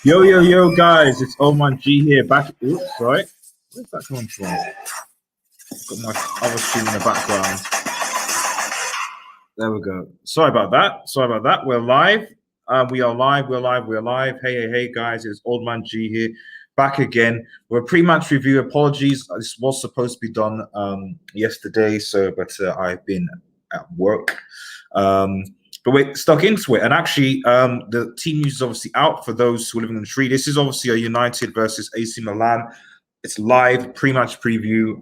Yo, yo, yo, guys, it's Oman G here. Back. Oops, sorry. Where's that coming from? Got my other stream in the background. There we go. Sorry about that. We're live. We are live. We're live. We're live. Hey, guys. It's Old Man G here. Back again. We're a pre-match review. Apologies. This was supposed to be done yesterday, but I've been at work. But we're stuck into it. And actually, the team news is obviously out for those who are living in the tree. This is obviously a United versus AC Milan. It's live pre-match preview.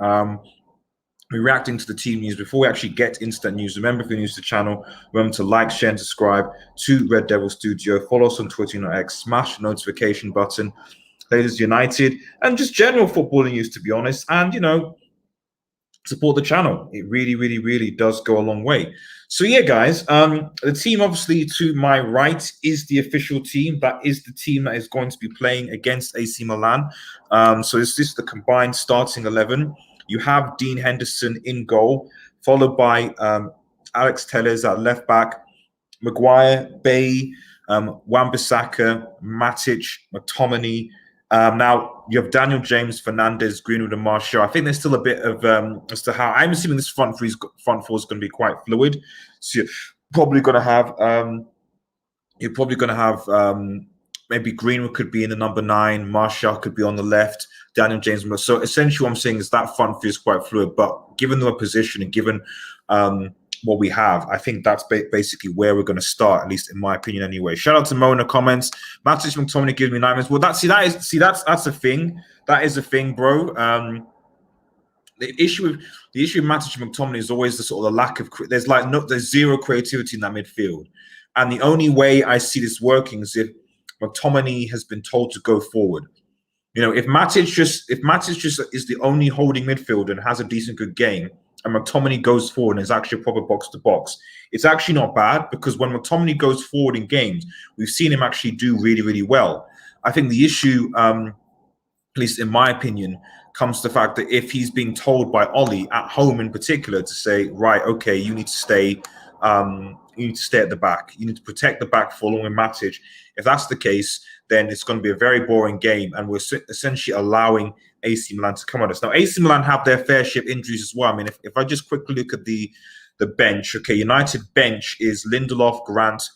We're reacting to the team news. Before we actually get into that news, remember, if you're new to the channel, remember to like, share, and subscribe to Red Devil Studio. Follow us on Twitter and X. Smash the notification button. Latest United and just general footballing news, to be honest. And, support the channel. It really, really, really does go a long way. So yeah, guys, the team obviously to my right is the official team. That is the team that is going to be playing against AC Milan. So this is the combined starting 11. You have Dean Henderson in goal, followed by Alex Telles at left back, Maguire, Bay, Wan-Bissaka, Matic, McTominay. Now you have Daniel James, Fernandes, Greenwood, and Martial. I think there's still a bit of as to how I'm assuming this front four is going to be quite fluid. So you're probably going to have maybe Greenwood could be in the number 9, Martial could be on the left, Daniel James. So essentially, what I'm saying is that front four is quite fluid. But given the position and given what we have, I think that's basically where we're going to start, at least in my opinion anyway. Shout out to Mo in the comments. Matic McTominay gives me nightmares. Well, that's a thing. That is a thing, bro. The issue with Matic McTominay is always the sort of the lack of there's zero creativity in that midfield. And the only way I see this working is if McTominay has been told to go forward. If Matic just is the only holding midfielder and has a decent good game, and McTominay goes forward and is actually a proper box-to-box, it's actually not bad, because when McTominay goes forward in games, we've seen him actually do really, really well. I think the issue, at least in my opinion, comes to the fact that if he's being told by Ollie, at home in particular, to say, right, okay, you need to stay at the back. You need to protect the back following Matic. If that's the case, then it's going to be a very boring game, and we're essentially allowing AC Milan to come at us. Now, AC Milan have their fair share of injuries as well. I mean, if I just quickly look at the bench, okay, United bench is Lindelof, Grant,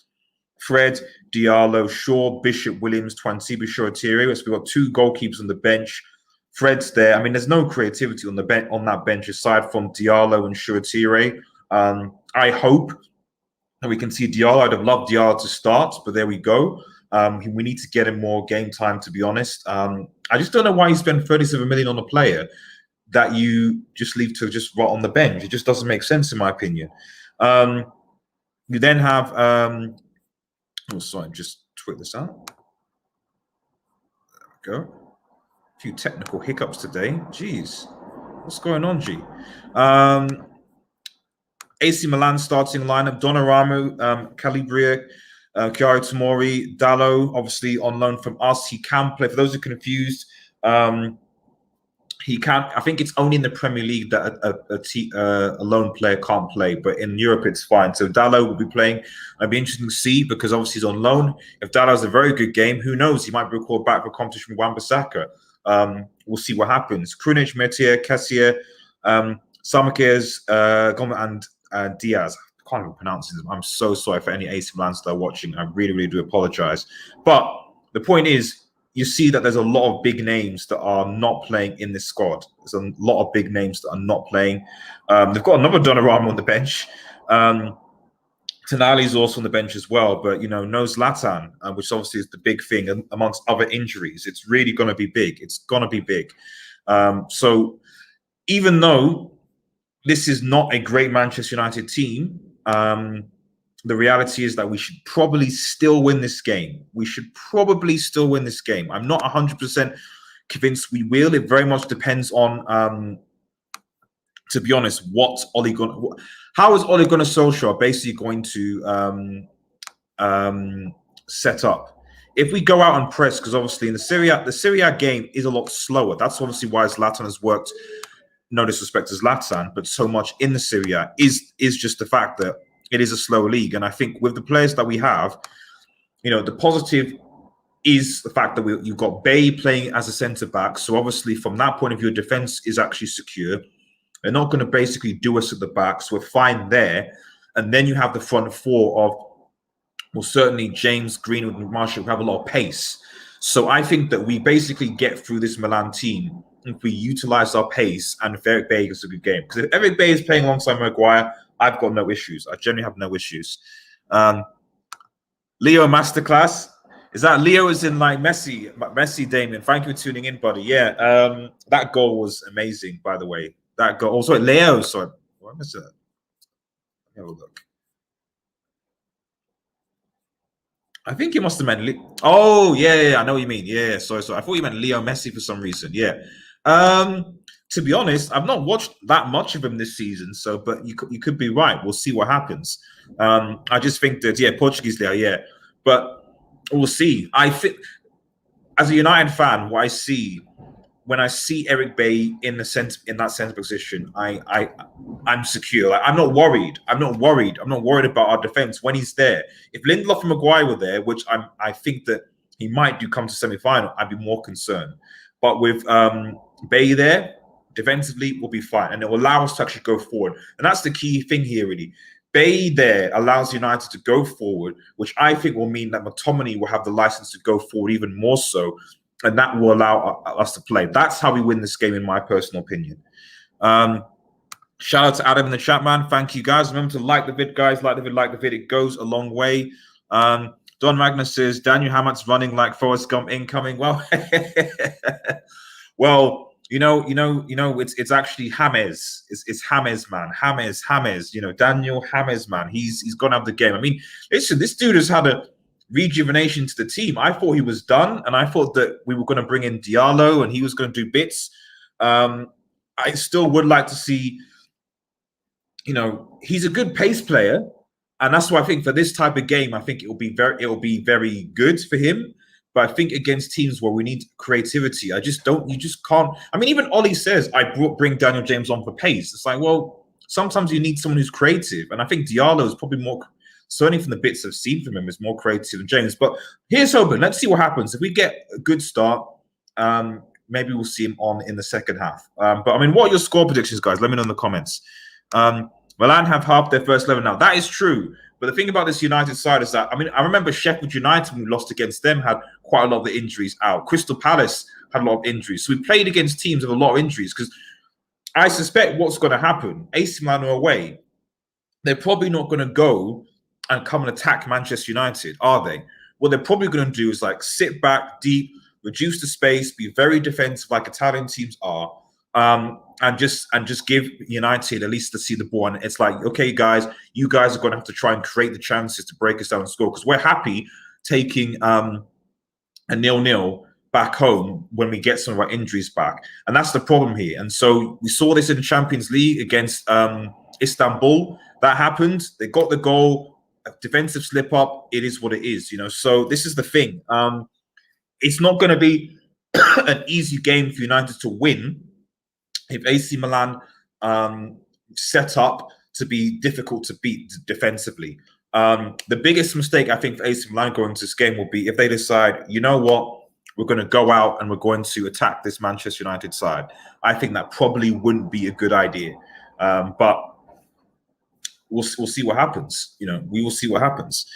Fred, Diallo, Shaw, Bishop, Williams, Twansiba, Shoretiri. So we've got 2 goalkeepers on the bench. Fred's there. I mean, there's no creativity on that bench aside from Diallo and Shoretiri. I hope that we can see Diallo. I'd have loved Diallo to start, but there we go. We need to get him more game time, to be honest. I just don't know why you spend 37 million on a player that you just leave to just rot on the bench. It just doesn't make sense, in my opinion. You then have oh, sorry, just tweet this out. There we go. A few technical hiccups today. Jeez, what's going on, G? AC Milan starting lineup: Donnarumma, Calabria, Chiara Tomori, Dallo, obviously on loan from us. He can play. For those who are confused, he can. I think it's only in the Premier League that a lone player can't play, but in Europe it's fine. So Dallo will be playing. It'd be interesting to see, because obviously he's on loan. If Dallo has a very good game, who knows? He might be called back for competition with Wan-Bissaka. We'll see what happens. Krunic, Metier, Kessier, Samakers, and Diaz. I can't even pronounce it. I'm so sorry for any AC Milans that are watching. I really, really do apologize. But the point is, you see that there's a lot of big names that are not playing in this squad. There's a lot of big names that are not playing. They've got another Donnarumma on the bench. Tonali's also on the bench as well, but no Zlatan, which obviously is the big thing amongst other injuries. It's really going to be big. It's going to be big. So even though this is not a great Manchester United team, the reality is that we should probably still win this game. I'm not 100% convinced we will. It very much depends on, to be honest, how is Ole Gunnar Solskjaer basically going to set up? If we go out and press, because obviously in the Serie A game is a lot slower. That's obviously why Zlatan has worked. No disrespect to Zlatan, but so much in the Serie A is just the fact that it is a slow league. And I think with the players that we have, the positive is the fact that you've got Bay playing as a centre back. So obviously, from that point of view, defence is actually secure. They're not going to basically do us at the back, so we're fine there. And then you have the front four of, well, certainly James, Greenwood, and Martial have a lot of pace. So I think that we basically get through this Milan team if we utilise our pace and if Eric Bailly is a good game. Because if Eric Bailly is playing alongside Maguire, I've got no issues. I generally have no issues. Leo Masterclass. Is that Leo is in like Messi, Damien? Thank you for tuning in, buddy. Yeah, that goal was amazing, by the way. That goal. Oh, sorry, Leo. Sorry. What was that? Have a look. I think he must have meant. Oh, yeah, I know what you mean. Yeah, sorry. I thought you meant Leo Messi for some reason. Yeah. To be honest, I've not watched that much of him this season. So, but you could be right. We'll see what happens. I just think that Portuguese there. Yeah, but we'll see. I think as a United fan, what I see when I see Eric Bailly in that centre position, I'm secure. Like, I'm not worried. I'm not worried about our defence when he's there. If Lindelof and Maguire were there, which I think that he might do come to semi-final, I'd be more concerned. But with Bailly there, defensively, we'll be fine. And it will allow us to actually go forward. And that's the key thing here, really. Bailly there allows United to go forward, which I think will mean that McTominay will have the license to go forward even more so. And that will allow us to play. That's how we win this game, in my personal opinion. Shout out to Adam in the chat, man. Thank you, guys. Remember to like the vid, guys. Like the vid. It goes a long way. Don Magnus says, Daniel Hammett's running like Forrest Gump incoming. Well, well, it's actually James. It's James, man. James. Daniel James, man. He's gonna have the game. I mean, listen, this dude has had a rejuvenation to the team. I thought he was done, and I thought that we were going to bring in Diallo and he was going to do bits. I still would like to see, he's a good pace player, and that's why I think for this type of game, I think it will be very good for him. But I think against teams where we need creativity, you just can't. I mean, even Ollie says bring Daniel James on for pace. It's like, well, sometimes you need someone who's creative, and I think Diallo is probably more. Certainly from the bits I've seen from him, is more creative than James. But here's hoping. Let's see what happens. If we get a good start, maybe we'll see him on in the second half. But I mean, what are your score predictions, guys? Let me know in the comments. Milan have half their first 11 now. That is true. But the thing about this United side is that, I mean, I remember Sheffield United, when we lost against them, had quite a lot of the injuries out. Crystal Palace had a lot of injuries. So we played against teams with a lot of injuries, because I suspect what's going to happen, AC Milan are away. They're probably not going to go and come and attack Manchester United, are they? What they're probably going to do is like sit back deep, reduce the space, be very defensive like Italian teams are, and just give United at least to see the ball. And it's like, okay, guys, you guys are going to have to try and create the chances to break us down and score, because we're happy taking a 0-0 back home when we get some of our injuries back. And that's the problem here. And so we saw this in the Champions League against Istanbul. That happened. They got the goal. A defensive slip up, it is what it is, So this is the thing. It's not going to be an easy game for United to win if AC Milan set up to be difficult to beat defensively. The biggest mistake I think for AC Milan going into this game will be if they decide, you know what, we're going to go out and we're going to attack this Manchester United side. I think that probably wouldn't be a good idea. But we'll see what happens. We will see what happens.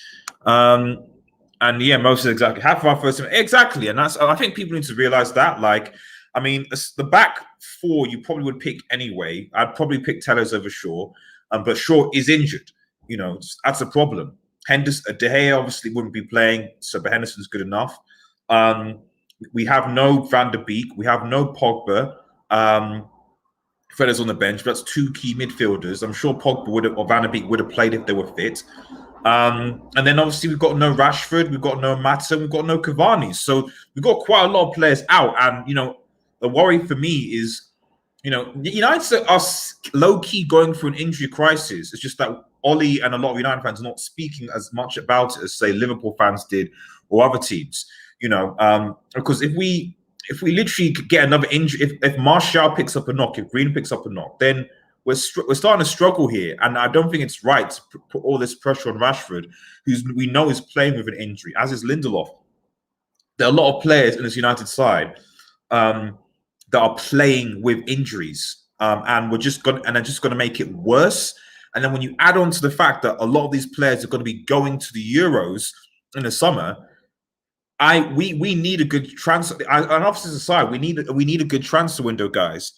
And yeah, most of exactly half of our first team. Exactly. And I think people need to realize that. Like, I mean, the back four you probably would pick anyway. I'd probably pick Tellers over Shaw. But Shaw is injured. That's a problem. De Gea obviously wouldn't be playing, so Henderson's good enough. We have no Van der Beek. We have no Pogba. Fred on the bench, but that's two key midfielders. I'm sure Pogba or Van der Beek would have played if they were fit. And then obviously we've got no Rashford, we've got no Mata, we've got no Cavani. So we've got quite a lot of players out. And, the worry for me is, United are low-key going through an injury crisis. It's just that Ollie and a lot of United fans are not speaking as much about it as, say, Liverpool fans did or other teams. Because if we literally get another injury, if Martial picks up a knock, if Green picks up a knock, then we're starting to struggle here. And I don't think it's right to put all this pressure on Rashford, who we know is playing with an injury, as is Lindelof. there are a lot of players in this United side that are playing with injuries, and they're just going to make it worse. And then when you add on to the fact that a lot of these players are going to be going to the Euros in the summer, we need a good transfer. And opposites aside, we need a good transfer window, guys.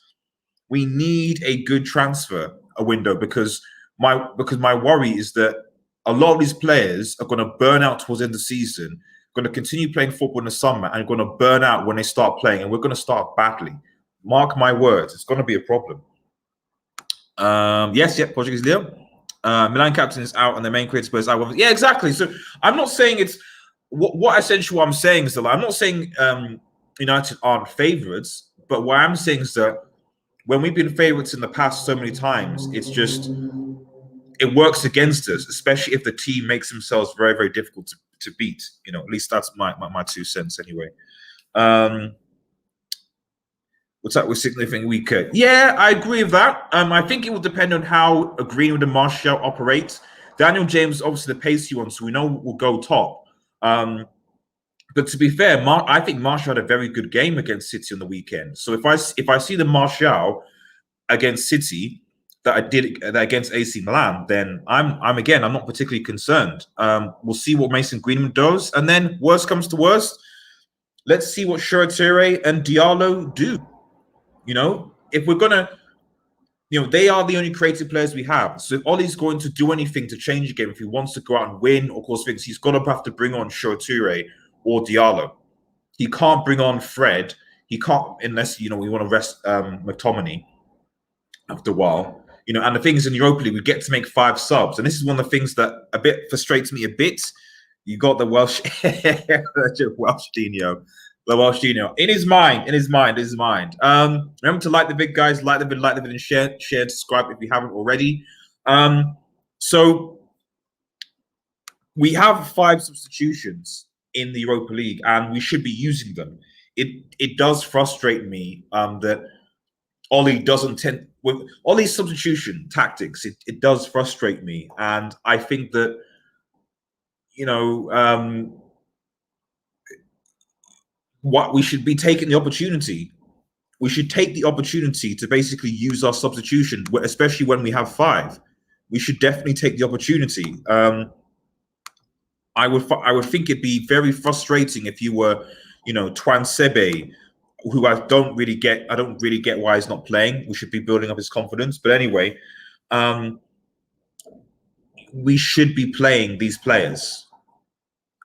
We need a good transfer window because my worry is that a lot of these players are going to burn out towards the end of the season, going to continue playing football in the summer, and going to burn out when they start playing, and we're going to start badly. Mark my words, it's going to be a problem. Yes, Portuguese Leo. Milan captain is out, and the main creator is out. Yeah, exactly. So I'm not saying it's what essentially what I'm saying is that I'm not saying United aren't favourites, but what I'm saying is that when we've been favourites in the past so many times, it's just it works against us, especially if the team makes themselves very, very difficult to beat. You know, at least that's my 2 cents anyway. What's up with significantly weaker? Yeah, I agree with that. I think it will depend on how Greenwood and Martial operate. Daniel James, obviously the pacey one, so we know will go top. But to be fair, I think Martial had a very good game against City on the weekend. So if I see the Martial against City that I did against AC Milan, then I'm not particularly concerned. We'll see what Mason Greenwood does, and then worst comes to worst, let's see what Shaqiri and Diallo do. You know, if we're gonna, they are the only creative players we have. So if Ollie's going to do anything to change the game, if he wants to go out and win, of course, he's got to have to bring on Shaqiri or Diallo. He can't bring on Fred. He can't unless we want to rest McTominay after a while. And the thing is, in Europa League, we get to make 5 subs, and this is one of the things that a bit frustrates me a bit. You got the Welsh Dino. The Welshino. In his mind. Remember to like the vid, guys. Like the vid, and share, subscribe if you haven't already. So we have 5 substitutions in the Europa League, and we should be using them. It does frustrate me that Ollie doesn't tend with Ollie's substitution tactics. It does frustrate me, and I think that what we should be taking the opportunity. We should take the opportunity to basically use our substitution, especially when we have 5. We should definitely take the opportunity. I would think it'd be very frustrating if you were, Twan Sebe, who I don't really get why he's not playing. We should be building up his confidence. But anyway, we should be playing these players.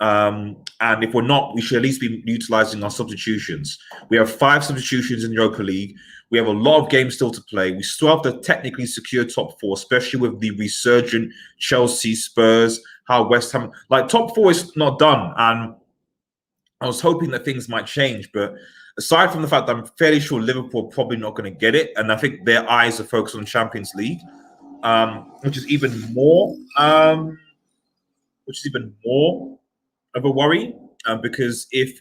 And if we're not, we should at least be utilizing our substitutions. We have 5 substitutions in the Europa League. We have a lot of games still to play. We still have to technically secure top 4, especially with the resurgent Chelsea, Spurs, how West Ham, top 4 is not done. And I was hoping that things might change. But aside from the fact that I'm fairly sure Liverpool are probably not going to get it, and I think their eyes are focused on Champions League, which is even more of a worry, because if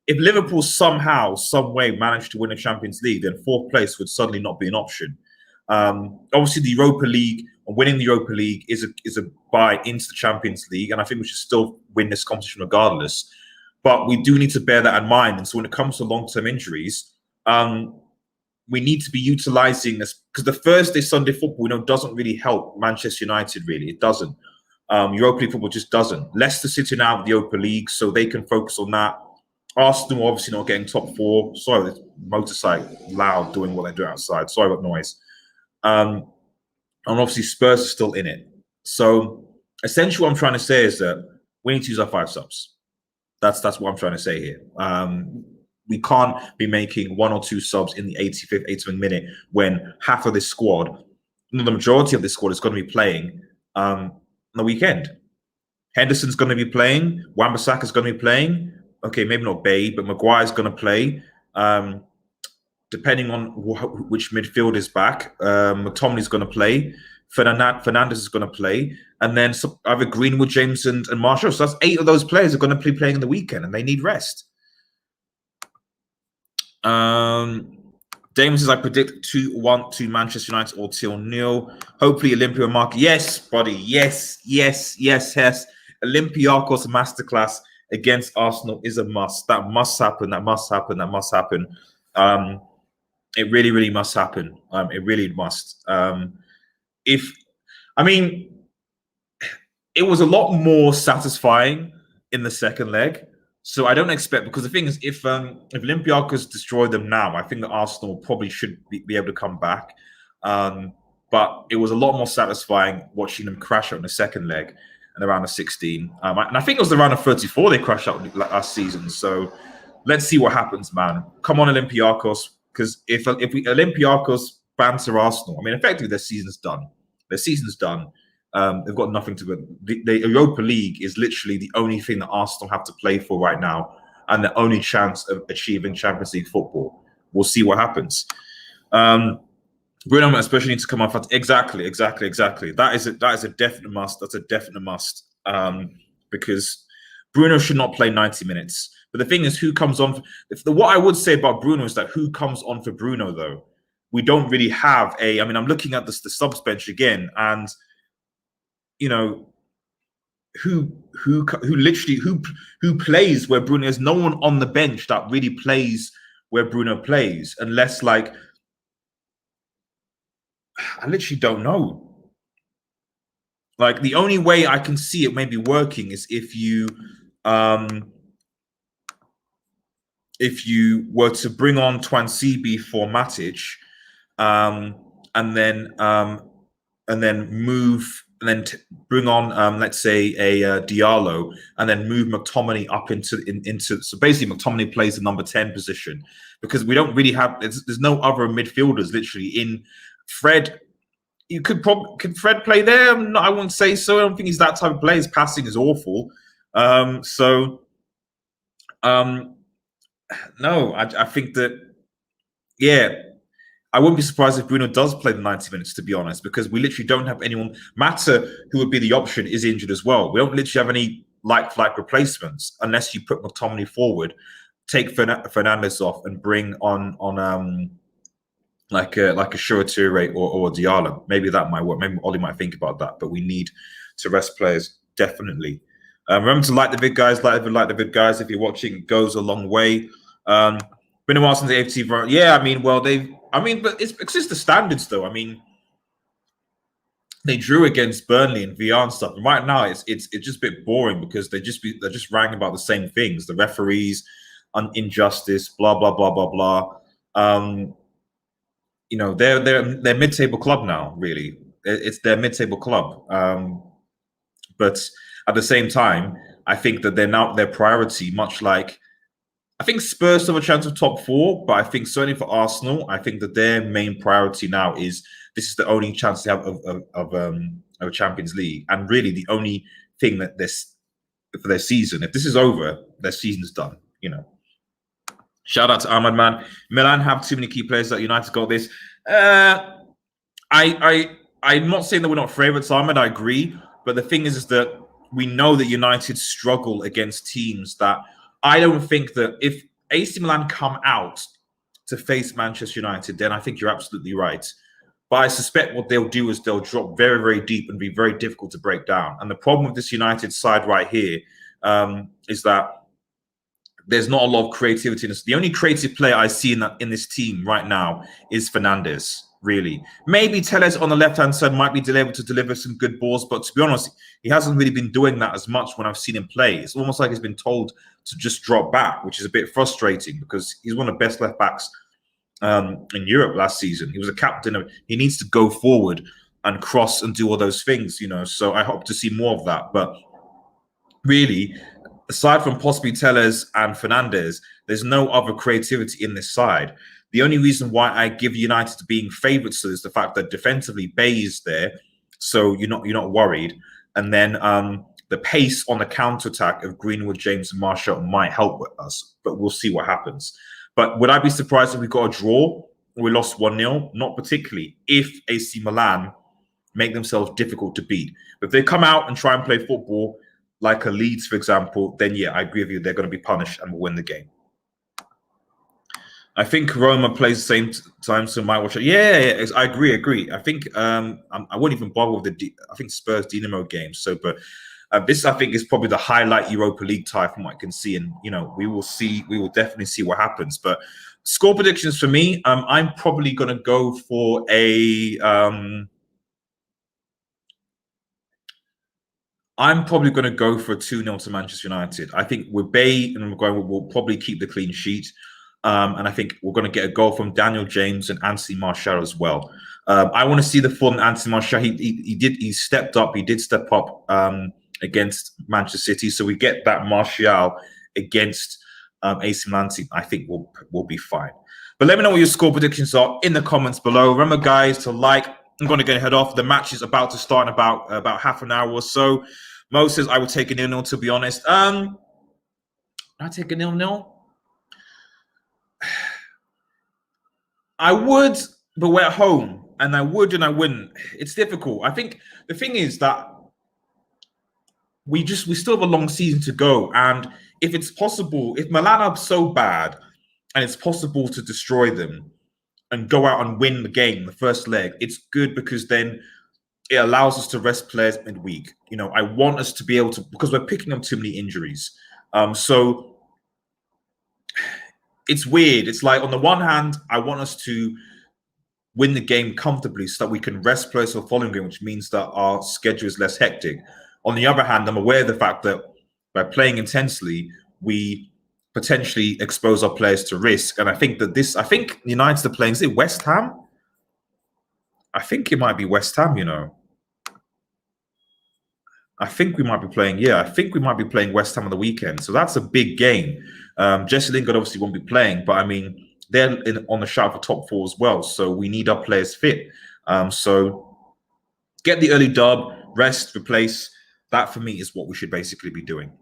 Liverpool somehow, some way managed to win a Champions League, then 4th place would suddenly not be an option. Obviously, the Europa League, winning the Europa League is a buy into the Champions League, and I think we should still win this competition regardless. But we do need to bear that in mind. And so when it comes to long-term injuries, we need to be utilizing this, because the Thursday, Sunday football, doesn't really help Manchester United, really. It doesn't. Europa League football just doesn't. Leicester sitting out of the Europa League, so they can focus on that. Arsenal obviously not getting top 4. Sorry, the motorcycle loud doing what they do outside. Sorry about noise. And obviously Spurs are still in it. So essentially what I'm trying to say is that we need to use our 5 subs. That's what I'm trying to say here. We can't be making 1 or 2 subs in the 85th, 87th minute when half of this squad, the majority of this squad is going to be playing on the weekend. Henderson's going to be playing. Wan-Bissaka's going to be playing. Okay, maybe not Bay, but Maguire's going to play. Depending on which midfield is back, McTominay's going to play. Fernandes is going to play. And then either Greenwood, James, and Martial. So that's 8 of those players are going to be playing in the weekend, and they need rest. Damon says, I predict 2-1 to Manchester United or 2-0. Hopefully Olympia Mark. Yes, buddy. Yes. Olympiakos masterclass against Arsenal is a must. That must happen. That must happen. That must happen. It really, really must happen. It really must. If I mean, it was a lot more satisfying in the second leg. So I don't expect, because the thing is, if Olympiacos destroy them now, I think that Arsenal probably should be able to come back. But it was a lot more satisfying watching them crash out in the second leg and around the 16. And I think it was around the 34 they crashed out last season. So let's see what happens, man. Come on, Olympiacos, because if Olympiacos banter Arsenal, I mean, effectively their season's done. Their season's done. They've got nothing to go. The Europa League is literally the only thing that Arsenal have to play for right now, and the only chance of achieving Champions League football. We'll see what happens. Bruno especially needs to come off. Exactly. That is a definite must. That's a definite must. Because Bruno should not play 90 minutes. But the thing is, who comes on? What I would say about Bruno is that who comes on for Bruno though? We don't really have a. I mean, I'm looking at the subs bench again, and you know, who plays where Bruno? There's no one on the bench that really plays where Bruno plays, unless like I literally don't know. Like the only way I can see it maybe working is if you were to bring on Twansibi for Matic, and then move. And then bring on, let's say, a Diallo, and then move McTominay up into. So basically, McTominay plays the number 10 position, because we don't really have. There's no other midfielders literally in. Fred, could Fred play there? No, I wouldn't say so. I don't think he's that type of player. His passing is awful. No, I think that, yeah. I wouldn't be surprised if Bruno does play the 90 minutes, to be honest, because we literally don't have anyone. Mata, who would be the option, is injured as well. We don't literally have any like replacements unless you put McTominay forward, take Fernandes off, and bring on like a Shurature or Diallo. Maybe that might work. Maybe Ollie might think about that. But we need to rest players, definitely. Remember to like the vid, guys. Like the vid, guys. If you're watching, it goes a long way. Been a while since the AFC. Yeah, I mean, well, but it's just the standards, though. I mean, they drew against Burnley and VR and stuff. And right now, it's just a bit boring because they're just ranting about the same things: the referees, injustice, blah blah blah blah blah. You know, they're mid-table club now. Really, it's their mid-table club. But at the same time, I think that their priority, much like. I think Spurs have a chance of top 4, but I think certainly for Arsenal, I think that their main priority now is this is the only chance they have of a Champions League, and really the only thing that for their season. If this is over, their season's done. You know. Shout out to Ahmad, man. Milan have too many key players that United got this. I'm not saying that we're not favourites, Ahmad. I agree, but the thing is that we know that United struggle against teams that. I don't think that if AC Milan come out to face Manchester United, then I think you're absolutely right. But I suspect what they'll do is they'll drop very, very deep and be very difficult to break down. And the problem with this United side right here is that there's not a lot of creativity in this. The only creative player I see in this team right now is Fernandes. Really, maybe Telles on the left-hand side might be able to deliver some good balls, but to be honest, he hasn't really been doing that as much when I've seen him play. It's almost like he's been told to just drop back, which is a bit frustrating because he's one of the best left backs in Europe last season. He was a captain. He needs to go forward and cross and do all those things, you know. So I hope to see more of that. But really, aside from possibly Telles and Fernandes, there's no other creativity in this side. The only reason why I give United being favourites is the fact that defensively Bay is there, so you're not worried. And then the pace on the counter-attack of Greenwood, James, and Martial might help with us, but we'll see what happens. But would I be surprised if we got a draw or we lost 1-0? Not particularly, if AC Milan make themselves difficult to beat. But if they come out and try and play football like a Leeds, for example, then yeah, I agree with you. They're going to be punished and will win the game. I think Roma plays the same time, so might watch it. Yeah, I agree. I think I won't even bother with I think Spurs Dinamo game. So, but This, I think, is probably the highlight Europa League tie from what I can see, and we will definitely see what happens. But score predictions for me, I'm probably going to go for a. I'm probably going to go for a 2-0 to Manchester United. I think with Bay and Maguire will probably keep the clean sheet. And I think we're going to get a goal from Daniel James and Anthony Martial as well. I want to see the form Anthony Martial. He stepped up. He did step up against Manchester City. So we get that Martial against AC Milan team. I think we'll be fine. But let me know what your score predictions are in the comments below. Remember, guys, to like. I'm going to go head off. The match is about to start in about half an hour or so. Mo says I would take a 0-0, to be honest. I take a 0-0. I would, but we're at home, and I would and I wouldn't. It's difficult. I think the thing is that we still have a long season to go, and if it's possible, if Milan are so bad, and it's possible to destroy them and go out and win the game, the first leg, it's good because then it allows us to rest players midweek. I want us to be able to, because we're picking up too many injuries. So it's weird. It's like, on the one hand, I want us to win the game comfortably so that we can rest players for the following game, which means that our schedule is less hectic. On the other hand, I'm aware of the fact that by playing intensely, we potentially expose our players to risk. And I think United are playing, is it West Ham? I think it might be West Ham, I think we might be playing, West Ham on the weekend. So that's a big game. Jesse Lingard obviously won't be playing, but I mean, they're on the shout for top 4 as well. So we need our players fit. So get the early dub, rest, replace. That for me is what we should basically be doing.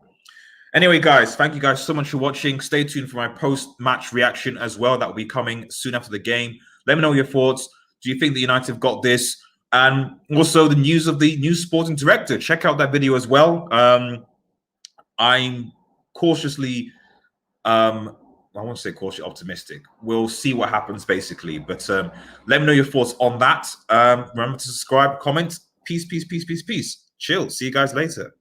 Anyway, guys, thank you guys so much for watching. Stay tuned for my post-match reaction as well. That will be coming soon after the game. Let me know your thoughts. Do you think that United have got this? And also the news of the new sporting director. Check out that video as well. I'm cautiously, I won't say cautiously optimistic. We'll see what happens, basically. But let me know your thoughts on that. Remember to subscribe, comment. Peace, peace, peace, peace, peace. Chill. See you guys later.